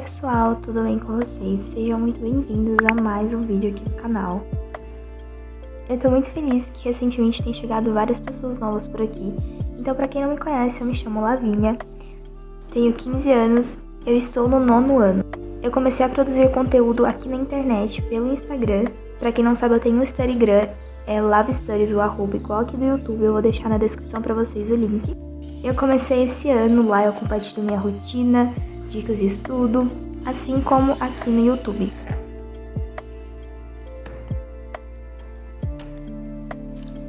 pessoal, tudo bem com vocês? Sejam muito bem-vindos a mais um vídeo aqui do canal. Eu tô muito feliz que recentemente tem chegado várias pessoas novas por aqui. Então, pra quem não me conhece, eu me chamo Lavínia, tenho 15 anos, eu estou no 9º ano. Eu comecei a produzir conteúdo aqui na internet pelo Instagram. Pra quem não sabe, eu tenho um Instagram, é LaviStudies, o arroba igual aqui do YouTube, eu vou deixar na descrição pra vocês o link. Eu comecei esse ano, lá eu compartilho minha rotina, dicas de estudo, assim como aqui no YouTube.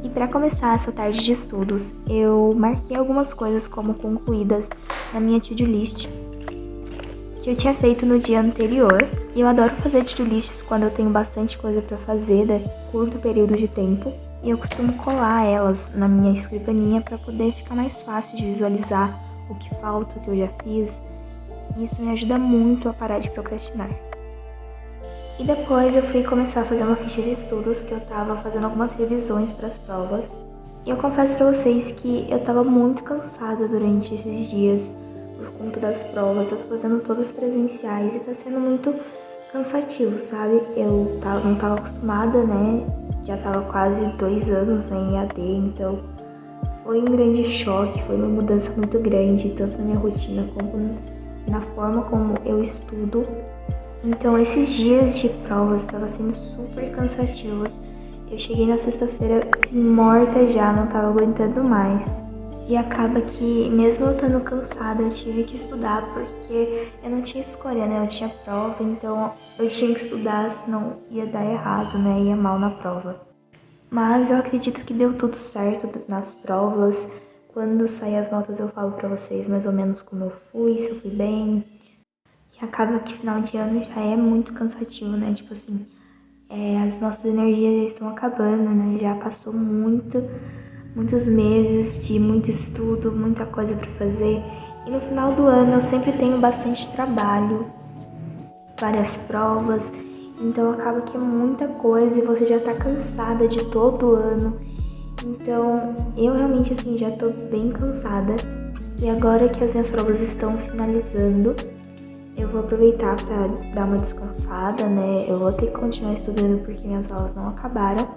E para começar essa tarde de estudos, eu marquei algumas coisas como concluídas na minha to-do list, que eu tinha feito no dia anterior. E eu adoro fazer to-do lists quando eu tenho bastante coisa para fazer, de curto período de tempo. E eu costumo colar elas na minha escrivaninha para poder ficar mais fácil de visualizar o que falta, o que eu já fiz. E isso me ajuda muito a parar de procrastinar. E depois eu fui começar a fazer uma ficha de estudos, que eu tava fazendo algumas revisões para as provas. E eu confesso para vocês que eu tava muito cansada durante esses dias por conta das provas. Eu tô fazendo todas presenciais e tá sendo muito cansativo, sabe? Eu não tava acostumada, né? Já tava quase 2 anos, né, em AD, então foi um grande choque, foi uma mudança muito grande, tanto na minha rotina como na forma como eu estudo. Então esses dias de provas estavam sendo super cansativos. Eu cheguei na sexta-feira assim, morta já, não tava aguentando mais. E acaba que, mesmo eu estando cansada, eu tive que estudar porque eu não tinha escolha, né? Eu tinha prova, então eu tinha que estudar, senão ia dar errado, né? Ia mal na prova. Mas eu acredito que deu tudo certo nas provas. Quando sair as notas eu falo pra vocês mais ou menos como eu fui, se eu fui bem. E acaba que final de ano já é muito cansativo, né? Tipo assim, as nossas energias já estão acabando, né? Já passou muitos meses de muito estudo, muita coisa pra fazer. E no final do ano eu sempre tenho bastante trabalho, várias provas. Então acaba que é muita coisa e você já tá cansada de todo o ano. Então eu realmente assim já tô bem cansada. E agora que as minhas provas estão finalizando, eu vou aproveitar para dar uma descansada, né? Eu vou ter que continuar estudando porque minhas aulas não acabaram.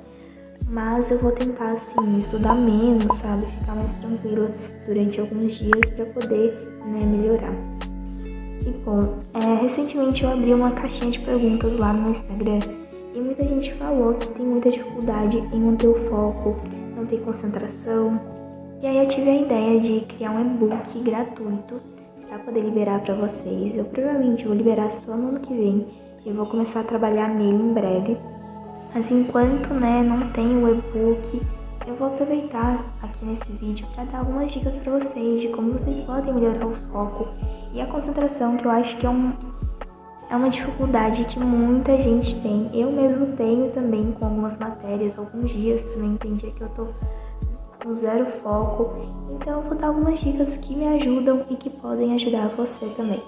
Mas eu vou tentar, assim, estudar menos, sabe? Ficar mais tranquila durante alguns dias para poder, né, melhorar. E bom, recentemente eu abri uma caixinha de perguntas lá no meu Instagram e muita gente falou que tem muita dificuldade em manter o foco, não tem concentração. E aí eu tive a ideia de criar um e-book gratuito para poder liberar para vocês. Eu provavelmente vou liberar só no ano que vem. Eu vou começar a trabalhar nele em breve. Mas enquanto, né, não tem o e-book, eu vou aproveitar aqui nesse vídeo para dar algumas dicas para vocês de como vocês podem melhorar o foco e a concentração, que eu acho que é uma dificuldade que muita gente tem. Eu mesmo tenho também com algumas matérias, alguns dias também tem dia que eu tô com zero foco. Então eu vou dar algumas dicas que me ajudam e que podem ajudar você também.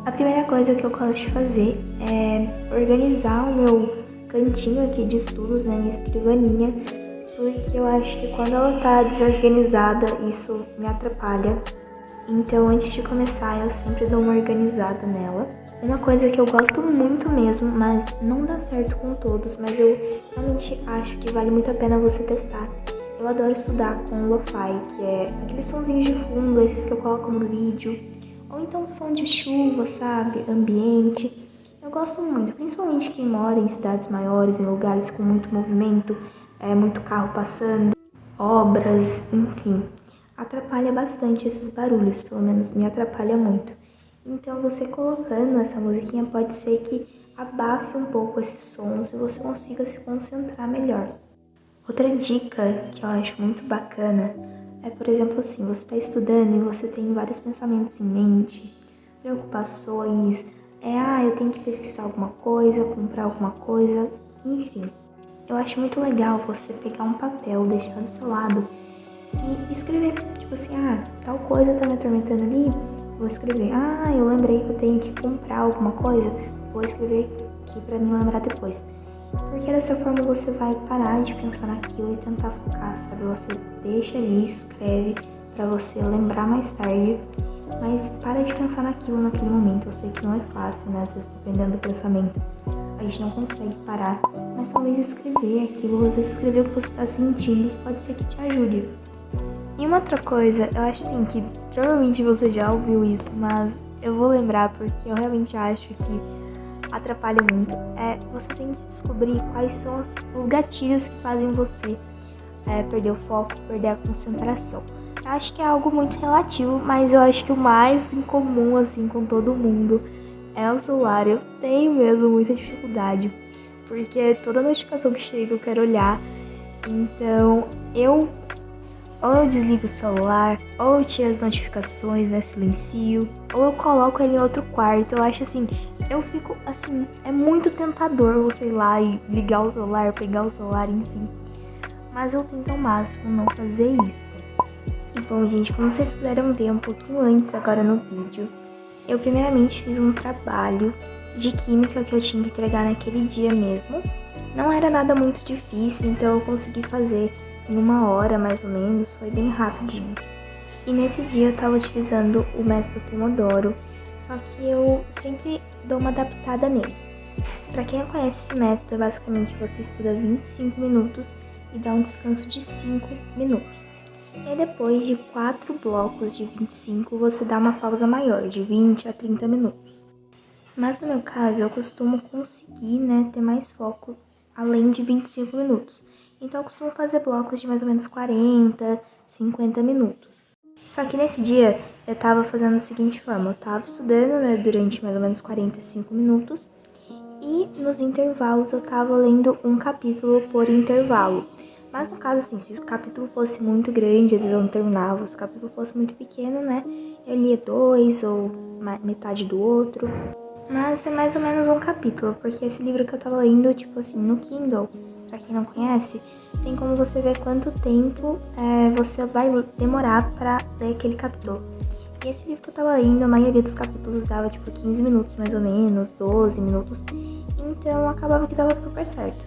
A primeira coisa que eu gosto de fazer é organizar o meu cantinho aqui de estudos, né, minha escrivaninha, porque eu acho que quando ela tá desorganizada, isso me atrapalha. Então, antes de começar, eu sempre dou uma organizada nela. Uma coisa que eu gosto muito mesmo, mas não dá certo com todos, mas eu realmente acho que vale muito a pena você testar. Eu adoro estudar com lo-fi, que é aqueles sonzinhos de fundo, esses que eu coloco no vídeo, ou então som de chuva, sabe, ambiente. Eu gosto muito, principalmente quem mora em cidades maiores, em lugares com muito movimento, muito carro passando, obras, enfim. Atrapalha bastante esses barulhos, pelo menos me atrapalha muito. Então você colocando essa musiquinha pode ser que abafe um pouco esses sons e você consiga se concentrar melhor. Outra dica que eu acho muito bacana é, por exemplo, assim, você está estudando e você tem vários pensamentos em mente, preocupações, eu tenho que pesquisar alguma coisa, comprar alguma coisa, enfim. Eu acho muito legal você pegar um papel, deixar do seu lado e escrever, tipo assim, tal coisa tá me atormentando ali, vou escrever. Eu lembrei que eu tenho que comprar alguma coisa, vou escrever aqui pra me lembrar depois. Porque dessa forma você vai parar de pensar naquilo e tentar focar, sabe? Você deixa ali, escreve pra você lembrar mais tarde. Mas para de pensar naquilo naquele momento. Eu sei que não é fácil, né? Às vezes dependendo do pensamento, a gente não consegue parar. Mas talvez escrever aquilo, às vezes escrever o que você está sentindo, pode ser que te ajude. E uma outra coisa, eu acho assim que provavelmente você já ouviu isso, mas eu vou lembrar porque eu realmente acho que atrapalha muito. Você tem que descobrir quais são os gatilhos que fazem você perder o foco, perder a concentração. Eu acho que é algo muito relativo, mas eu acho que o mais incomum, assim, com todo mundo é o celular. Eu tenho mesmo muita dificuldade, porque toda notificação que chega eu quero olhar. Então, ou eu desligo o celular, ou eu tiro as notificações, né, silencio, ou eu coloco ele em outro quarto. Eu acho assim, eu fico assim, é muito tentador você ir lá e ligar o celular, pegar o celular, enfim. Mas eu tento ao máximo não fazer isso. E bom, gente, como vocês puderam ver um pouquinho antes agora no vídeo, eu primeiramente fiz um trabalho de química que eu tinha que entregar naquele dia mesmo. Não era nada muito difícil, então eu consegui fazer em 1 hora mais ou menos, foi bem rapidinho. E nesse dia eu tava utilizando o método Pomodoro, só que eu sempre dou uma adaptada nele. Pra quem não conhece esse método, é basicamente você estuda 25 minutos e dá um descanso de 5 minutos. E aí depois de 4 blocos de 25, você dá uma pausa maior, de 20 a 30 minutos. Mas no meu caso, eu costumo conseguir, né, ter mais foco além de 25 minutos. Então eu costumo fazer blocos de mais ou menos 40, 50 minutos. Só que nesse dia eu tava fazendo da seguinte forma, eu tava estudando, né, durante mais ou menos 45 minutos e nos intervalos eu tava lendo um capítulo por intervalo. Mas no caso assim, se o capítulo fosse muito grande, às vezes eu não terminava, se o capítulo fosse muito pequeno, né, eu lia 2 ou metade do outro. Mas é mais ou menos um capítulo, porque esse livro que eu tava lendo, tipo assim, no Kindle, pra quem não conhece, tem como você ver quanto tempo você vai demorar pra ler aquele capítulo. E esse livro que eu tava lendo, a maioria dos capítulos dava tipo 15 minutos mais ou menos, 12 minutos, então acabava que dava super certo.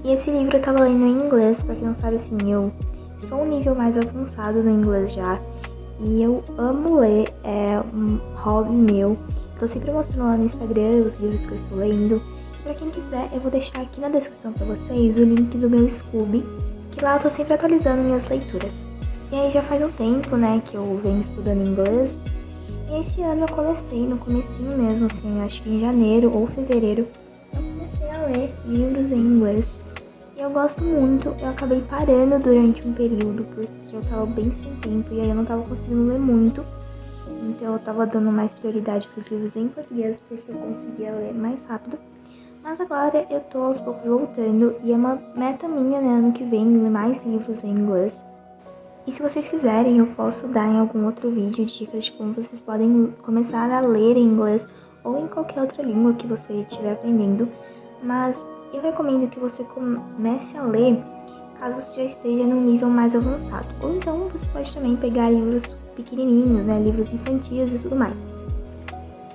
E esse livro eu tava lendo em inglês, pra quem não sabe assim, eu sou um nível mais avançado no inglês já, e eu amo ler, é um hobby meu. Tô sempre mostrando lá no Instagram os livros que eu estou lendo. E pra quem quiser, eu vou deixar aqui na descrição pra vocês o link do meu Scooby, que lá eu tô sempre atualizando minhas leituras. E aí já faz um tempo, né, que eu venho estudando inglês. E esse ano eu comecei, no comecinho mesmo, assim, acho que em janeiro ou fevereiro, eu comecei a ler livros em inglês. E eu gosto muito, eu acabei parando durante um período, porque eu tava bem sem tempo e aí eu não tava conseguindo ler muito. Então eu tava dando mais prioridade para os livros em português, porque eu conseguia ler mais rápido. Mas agora eu tô aos poucos voltando e é uma meta minha, né, ano que vem, ler mais livros em inglês. E se vocês quiserem, eu posso dar em algum outro vídeo dicas de como vocês podem começar a ler em inglês ou em qualquer outra língua que você estiver aprendendo. Mas eu recomendo que você comece a ler caso você já esteja num nível mais avançado. Ou então você pode também pegar livros pequenininhos, né, livros infantis e tudo mais.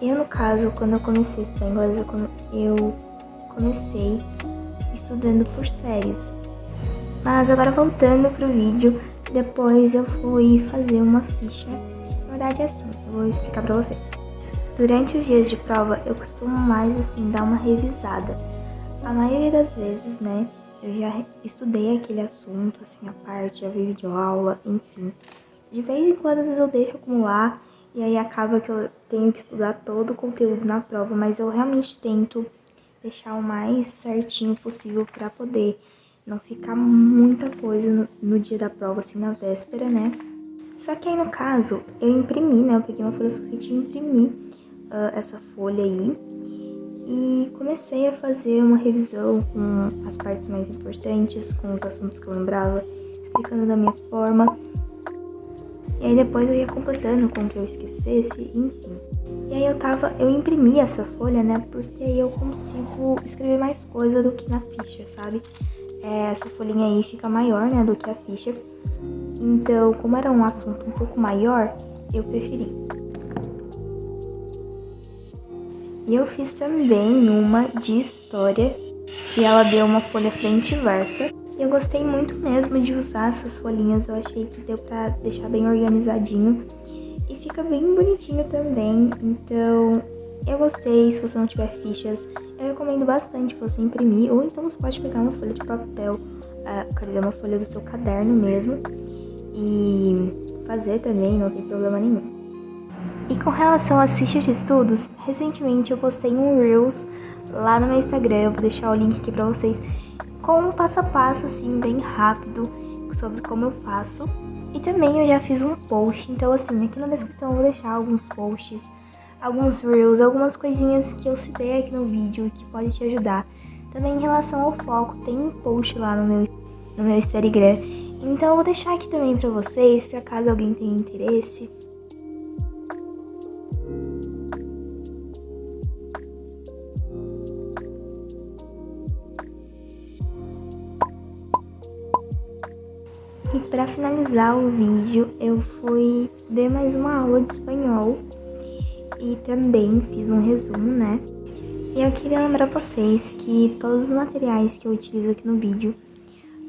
Eu, no caso, quando eu comecei a estudar inglês, eu comecei estudando por séries. Mas agora voltando pro vídeo, depois eu fui fazer uma ficha. Na verdade é assim, eu vou explicar pra vocês. Durante os dias de prova, eu costumo mais assim dar uma revisada. A maioria das vezes, né, eu já estudei aquele assunto, assim, a parte, já vi videoaula, enfim. De vez em quando, às vezes eu deixo acumular e aí acaba que eu tenho que estudar todo o conteúdo na prova, mas eu realmente tento deixar o mais certinho possível para poder não ficar muita coisa no dia da prova, assim, na véspera, né? Só que aí, no caso, eu imprimi, né? Eu peguei uma folha sulfite e imprimi essa folha aí e comecei a fazer uma revisão com as partes mais importantes, com os assuntos que eu lembrava, explicando da minha forma. E aí depois eu ia completando com o que eu esquecesse, enfim. E aí eu imprimi essa folha, né, porque aí eu consigo escrever mais coisa do que na ficha, sabe? Essa folhinha aí fica maior, né, do que a ficha. Então, como era um assunto um pouco maior, eu preferi. E eu fiz também uma de história, que ela deu uma folha frente e versa. E eu gostei muito mesmo de usar essas folhinhas, eu achei que deu pra deixar bem organizadinho. e fica bem bonitinho também. Então eu gostei. Se você não tiver fichas, eu recomendo bastante você imprimir, ou então você pode pegar uma folha de papel, quer dizer, uma folha do seu caderno mesmo, e fazer também, não tem problema nenhum. E com relação às fichas de estudos, recentemente eu postei um Reels lá no meu Instagram, eu vou deixar o link aqui pra vocês, com um passo a passo assim, bem rápido, sobre como eu faço. E também eu já fiz um post, então assim, aqui na descrição eu vou deixar alguns posts, alguns Reels, algumas coisinhas que eu citei aqui no vídeo que pode te ajudar. Também em relação ao foco, tem um post lá no meu Instagram, então eu vou deixar aqui também pra vocês, pra caso alguém tenha interesse. E para finalizar o vídeo, eu dei mais uma aula de espanhol e também fiz um resumo, né? E eu queria lembrar vocês que todos os materiais que eu utilizo aqui no vídeo,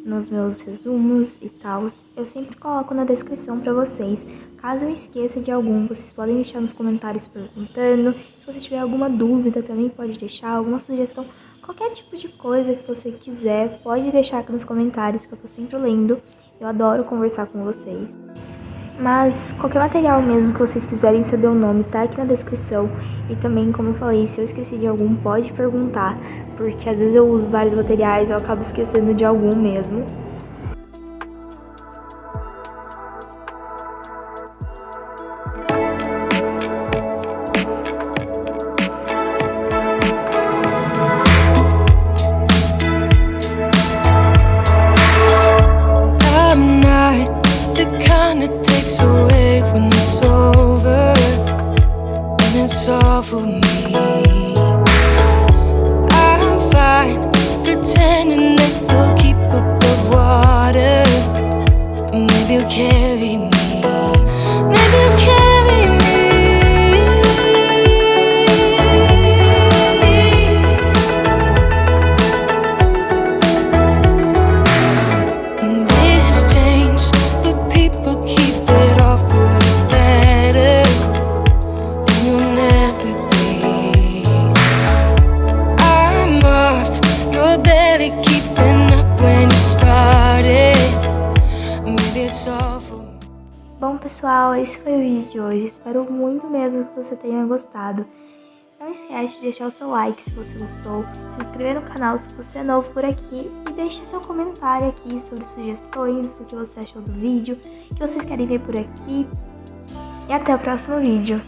nos meus resumos e tal, eu sempre coloco na descrição para vocês. Caso eu esqueça de algum, vocês podem deixar nos comentários perguntando. Se você tiver alguma dúvida, também pode deixar, alguma sugestão, qualquer tipo de coisa que você quiser, pode deixar aqui nos comentários, que eu tô sempre lendo. Eu adoro conversar com vocês. Mas qualquer material mesmo que vocês quiserem saber o nome, tá aqui na descrição. E também, como eu falei, se eu esqueci de algum, pode perguntar, porque às vezes eu uso vários materiais e eu acabo esquecendo de algum mesmo. All for me. I'm fine pretending that you'll keep above water. Maybe you'll carry me. Maybe you'll carry me. This changed, but people keep it all for the better. You'll never be. I'm off. You're barely keeping up when you started. Maybe it's all for me. Bom, pessoal, esse foi o vídeo de hoje. Espero muito mesmo que você tenha gostado. Não esquece de deixar o seu like se você gostou, se inscrever no canal se você é novo por aqui e deixe seu comentário aqui sobre sugestões do que você achou do vídeo, que vocês querem ver por aqui. E até o próximo vídeo.